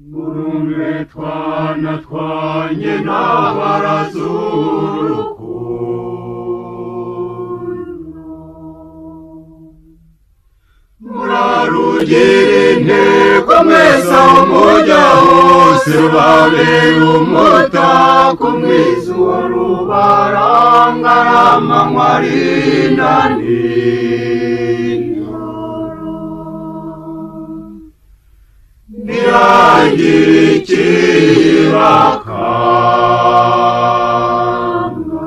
Murumve twana twanjye n'abarazurukundo, murarugire intego mwese aho mujya hose, rubabere umutako mwiza uwo rubaranga amanywa arinda nijoro, ntihagire ikibakanga.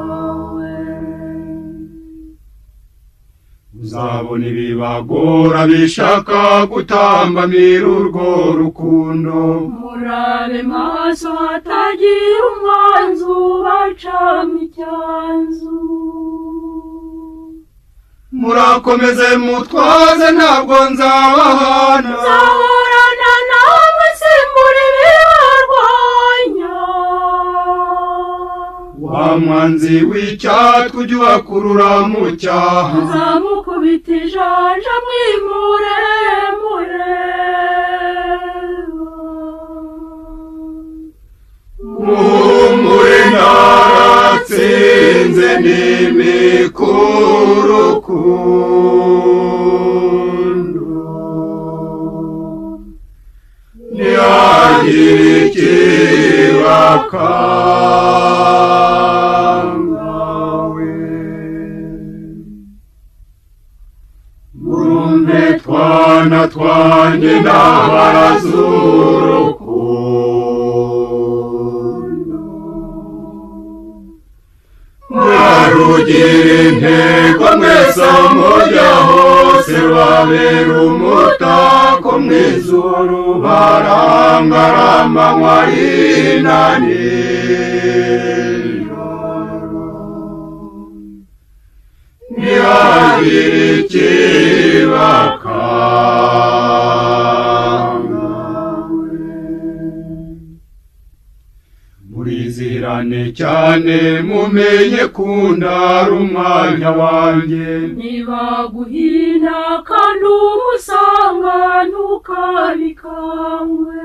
Uzabona ibibagora bishaka gutambamira urwo rukundo, murabe maso hatagira umwanzi ubacamo icyanzu. murakomeze mutwaze ntabwo nzabahana, nzahorana namwe simbura ibibarwanya. wa mwanzi w'icyatwe ujya ubakurura mu cyaha, nzamukubita ijanja mwimure muhumure naratsinze n'imikurukundo, ntihagire ikibakanga. Murumve twana twanjye n'abarazurukundo, murarugire intego mwese aho mujya hose, rubabere umutako mwiza uwo rubaranga amanywa arinda nijoro, ntihagire ikibakanga. murizirane cyane mumenye kundara umwanya wanjye, ntibaguhina kandi umusanga ntukabikangwe.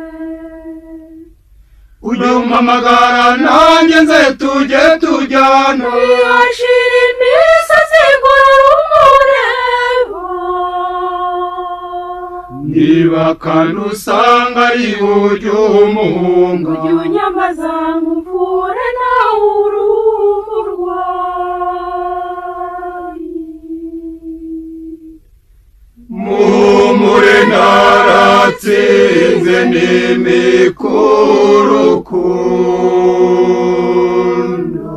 ujye umpamagara nanjye nze tujye tujyana, ntiyashira imisozi igorora umureba. niba kandi usanga ari ujye umuhunga, ujye unyambaza nkuvure nawe uri umurwayi. muhumure naratsinze n'imikurukundo,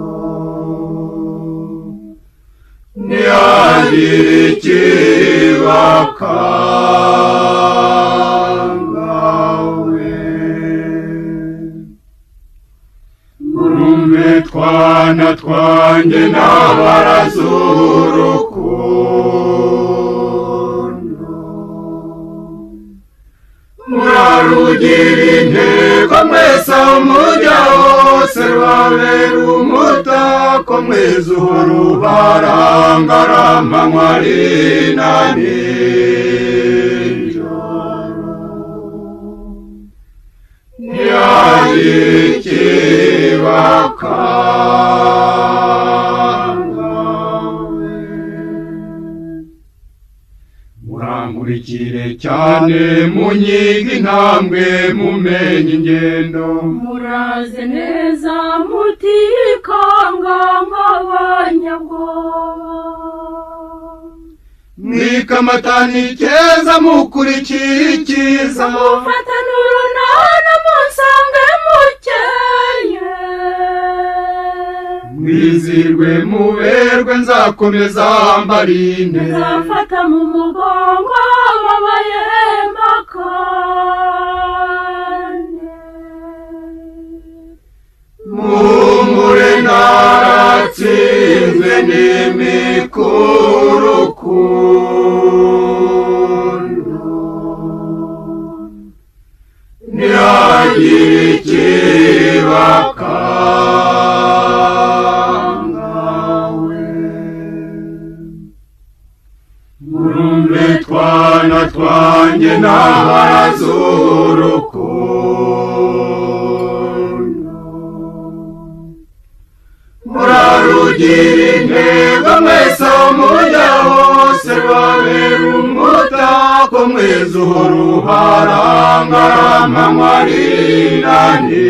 ntihagire ikibakanga. murumve twana twanjye n'abarazurukundo, murarugire intego mwese aho mujya hose, rubabere umutako mwiza uwo rubaranga amanywa arinda nijoro, ntihagire ikibakanga. murankurikire cyane munyiga intambwe mumenye ingendo, muraze neza mutikanga nk'abanyabwoba. mwikamatana icyeza mukurikira icyiza, mufatane urunana munsange mukeye. mwizirwe muberwe nzakomeza mbarinde, nzafata mu mugongo ababaye makane. muhumure naratsinze n'imikurukundo, ntihagire ikibakanga. murumve twana twanjye n'abarazurukundo, mugira intego mwese aho mujya hose babera umutako mwiza uhora uharanga amanywa ari nani